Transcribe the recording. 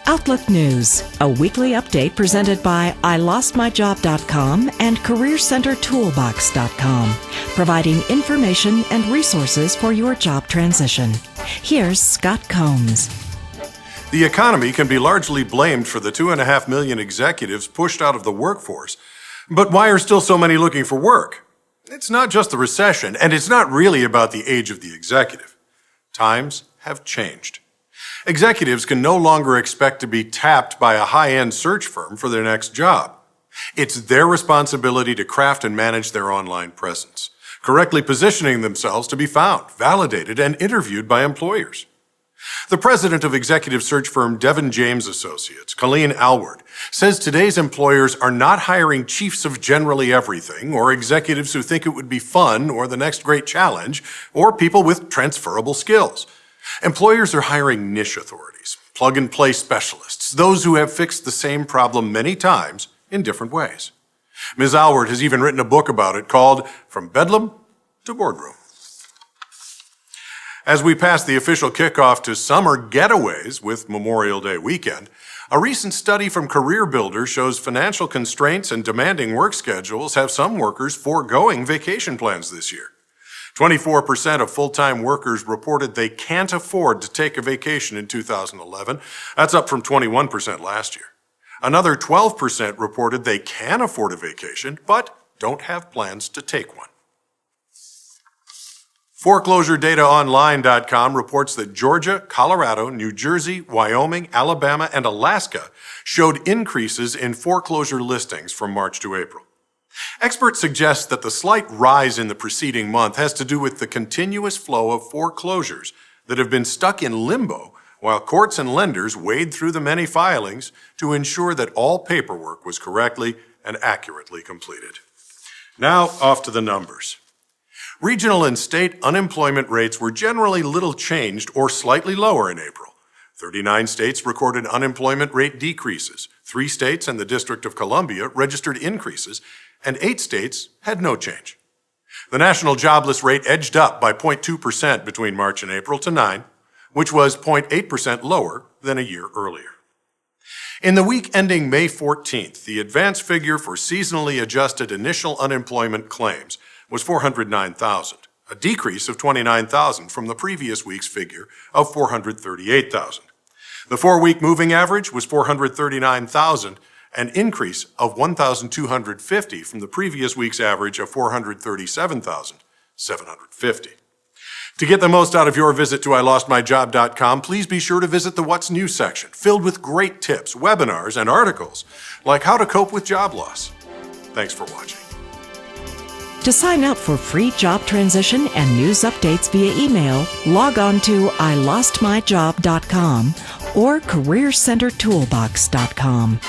Outlook News, a weekly update presented by ilostmyjob.com and CareerCenterToolbox.com, providing information and resources for your job transition. Here's Scott Combs. The economy can be largely blamed for the 2.5 million executives pushed out of the workforce. But why are still so many looking for work? It's not just the recession, and it's not really about the age of the executive. Times have changed. Executives can no longer expect to be tapped by a high-end search firm for their next job. It's their responsibility to craft and manage their online presence, correctly positioning themselves to be found, validated, and interviewed by employers. The president of executive search firm Devon James Associates, Colleen Alward, says today's employers are not hiring chiefs of generally everything or executives who think it would be fun or the next great challenge or people with transferable skills. Employers are hiring niche authorities, plug-and-play specialists, those who have fixed the same problem many times in different ways. Ms. Alward has even written a book about it called From Bedlam to Boardroom. As we pass the official kickoff to summer getaways with Memorial Day weekend, a recent study from CareerBuilder shows financial constraints and demanding work schedules have some workers foregoing vacation plans this year. 24% of full-time workers reported they can't afford to take a vacation in 2011. That's up from 21% last year. Another 12% reported they can afford a vacation, but don't have plans to take one. ForeclosureDataOnline.com reports that Georgia, Colorado, New Jersey, Wyoming, Alabama, and Alaska showed increases in foreclosure listings from March to April. Experts suggest that the slight rise in the preceding month has to do with the continuous flow of foreclosures that have been stuck in limbo while courts and lenders wade through the many filings to ensure that all paperwork was correctly and accurately completed. Now, off to the numbers. Regional and state unemployment rates were generally little changed or slightly lower in April. 39 states recorded unemployment rate decreases. 3 states and the District of Columbia registered increases, and 8 states had no change. The national jobless rate edged up by 0.2% between March and April to 9, which was 0.8% lower than a year earlier. In the week ending May 14th, the advance figure for seasonally adjusted initial unemployment claims was 409,000, a decrease of 29,000 from the previous week's figure of 438,000. The 4-week moving average was 439,000, an increase of 1,250 from the previous week's average of 437,750. To get the most out of your visit to ilostmyjob.com, please be sure to visit the What's New section, filled with great tips, webinars, and articles, like how to cope with job loss. Thanks for watching. To sign up for free job transition and news updates via email, log on to ilostmyjob.com or CareerCenterToolbox.com.